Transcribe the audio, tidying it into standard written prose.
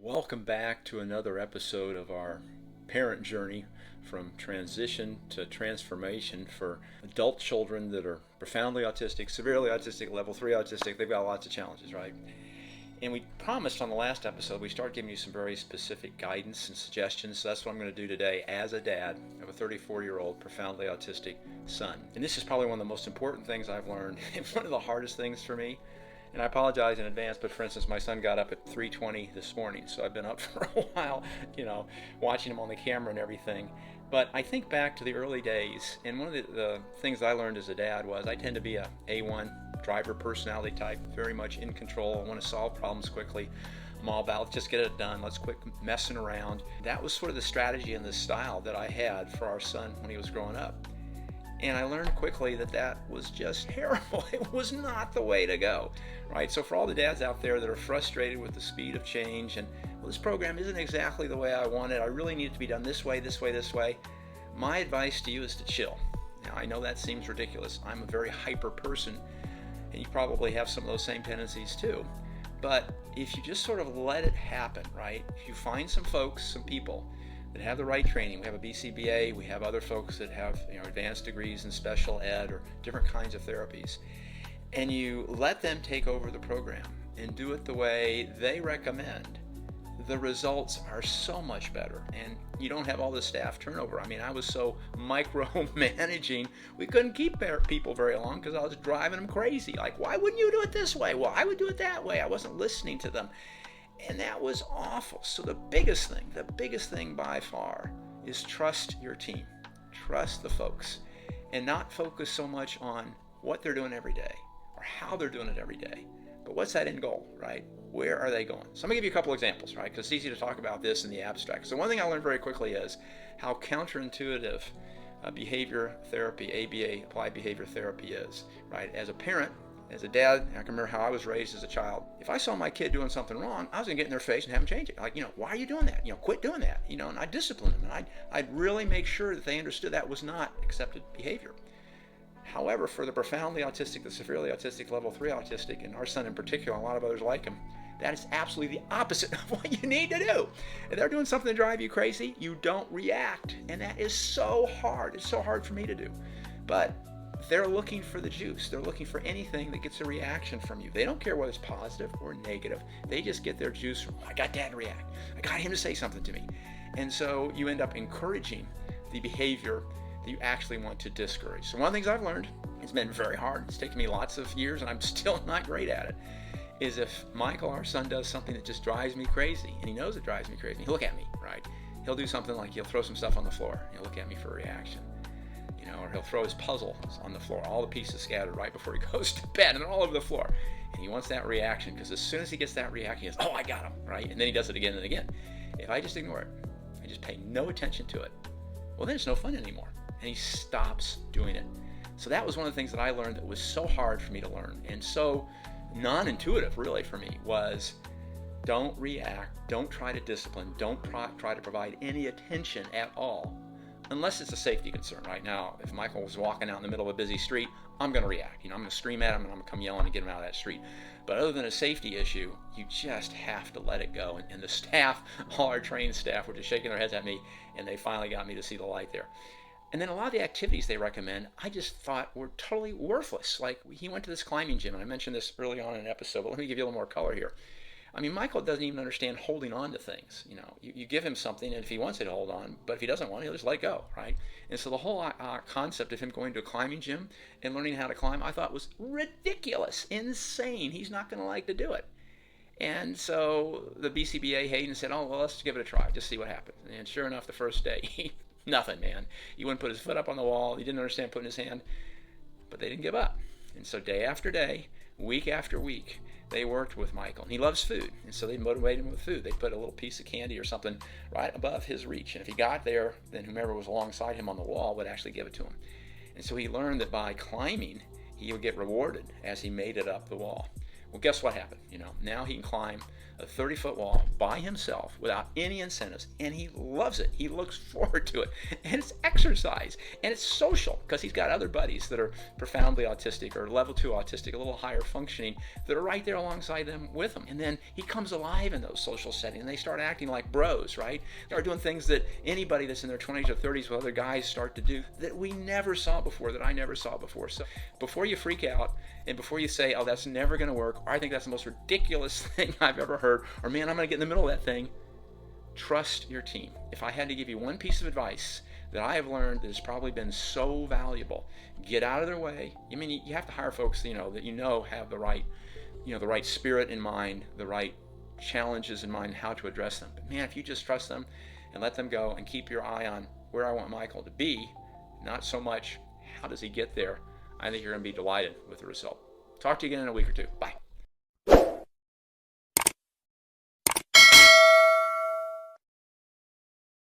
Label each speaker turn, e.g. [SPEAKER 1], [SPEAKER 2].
[SPEAKER 1] Welcome back to another episode of our parent journey from transition to transformation for adult children that are profoundly autistic, severely autistic, level 3 autistic. They've got lots of challenges, right? And we promised on the last episode we start giving you some very specific guidance and suggestions. So that's what I'm going to do today as a dad of a 34-year-old profoundly autistic son. And this is probably one of the most important things I've learned and one of the hardest things for me. And I apologize in advance, but for instance, my son got up at 3:20 this morning, so I've been up for a while, watching him on the camera and everything. But I think back to the early days, and one of the things I learned as a dad was I tend to be a A1 driver personality type, very much in control. I want to solve problems quickly. I'm all about just get it done. Let's quit messing around. That was sort of the strategy and the style that I had for our son when he was growing up. And I learned quickly that that was just terrible. It was not the way to go, right? So for all the dads out there that are frustrated with the speed of change and, well, this program isn't exactly the way I want it. I really need it to be done this way, this way, this way. My advice to you is to chill. Now, I know that seems ridiculous. I'm a very hyper person, and you probably have some of those same tendencies too. But if you just sort of let it happen, right? If you find some folks, some people that have the right training. We have a BCBA, we have other folks that have advanced degrees in special ed or different kinds of therapies. And you let them take over the program and do it the way they recommend. The results are so much better, and you don't have all the staff turnover. I mean, I was so micromanaging, we couldn't keep people very long because I was driving them crazy. Like, why wouldn't you do it this way? Well, I would do it that way. I wasn't listening to them. And that was awful. So the biggest thing by far is trust your team. Trust the folks. And not focus so much on what they're doing every day or how they're doing it every day. But what's that end goal, right? Where are they going? So I'm going to give you a couple examples, right? Because it's easy to talk about this in the abstract. So one thing I learned very quickly is how counterintuitive behavior therapy, ABA, applied behavior therapy is, right? As a parent, as a dad, I can remember how I was raised as a child. If I saw my kid doing something wrong, I was going to get in their face and have them change it. Like, why are you doing that? Quit doing that. And I'd discipline them. And I'd really make sure that they understood that was not accepted behavior. However, for the profoundly autistic, the severely autistic, level 3 autistic, and our son in particular, and a lot of others like him, that is absolutely the opposite of what you need to do. If they're doing something to drive you crazy, you don't react. And that is so hard. It's so hard for me to do. But they're looking for the juice. They're looking for anything that gets a reaction from you. They don't care whether it's positive or negative. They just get their juice from, I got dad to react. I got him to say something to me. And so you end up encouraging the behavior that you actually want to discourage. So one of the things I've learned, it's been very hard. It's taken me lots of years and I'm still not great at it, is if Michael, our son, does something that just drives me crazy, and he knows it drives me crazy, he'll look at me, right? He'll do something like he'll throw some stuff on the floor. He'll look at me for a reaction. Or he'll throw his puzzle on the floor, all the pieces scattered right before he goes to bed, and they're all over the floor. And he wants that reaction, because as soon as he gets that reaction, he goes, oh, I got him, right? And then he does it again and again. If I just ignore it, I just pay no attention to it, well, then it's no fun anymore. And he stops doing it. So that was one of the things that I learned that was so hard for me to learn, and so non-intuitive, really, for me, was don't react, don't try to discipline, don't try to provide any attention at all, unless it's a safety concern. Right now, if Michael was walking out in the middle of a busy street, I'm going to react. I'm going to scream at him and I'm going to come yelling and get him out of that street. But other than a safety issue, you just have to let it go. And the staff, all our trained staff, were just shaking their heads at me, and they finally got me to see the light there. And then a lot of the activities they recommend, I just thought were totally worthless. Like, he went to this climbing gym, and I mentioned this early on in an episode, but let me give you a little more color here. I mean, Michael doesn't even understand holding on to things. You give him something, and if he wants it to hold on, but if he doesn't want it, he'll just let it go, right? And so the whole concept of him going to a climbing gym and learning how to climb, I thought was ridiculous, insane. He's not going to like to do it. And so the BCBA Hayden said, oh, well, let's give it a try, just see what happens. And sure enough, the first day, nothing, man. He wouldn't put his foot up on the wall. He didn't understand putting his hand, but they didn't give up. And so day after day, week after week, they worked with Michael. And he loves food, and so they motivated him with food. They put a little piece of candy or something right above his reach. And if he got there, then whomever was alongside him on the wall would actually give it to him. And so he learned that by climbing, he would get rewarded as he made it up the wall. Well, guess what happened? Now he can climb a 30-foot wall by himself without any incentives, and he loves it. He looks forward to it. And it's exercise, and it's social, because he's got other buddies that are profoundly autistic or level 2 autistic, a little higher functioning, that are right there alongside them with him. And then he comes alive in those social settings, and they start acting like bros, right? They start doing things that anybody that's in their 20s or 30s with other guys start to do that we never saw before, that I never saw before. So before you freak out, and before you say, oh, that's never going to work, or I think that's the most ridiculous thing I've ever heard, or man, I'm going to get in the middle of that thing, trust your team. If I had to give you one piece of advice that I have learned that has probably been so valuable, get out of their way. I mean, you have to hire folks, that have the right, the right spirit in mind, the right challenges in mind, and how to address them. But man, if you just trust them and let them go and keep your eye on where I want Michael to be, not so much how does he get there, I think you're going to be delighted with the result. Talk to you again in a week or two. Bye.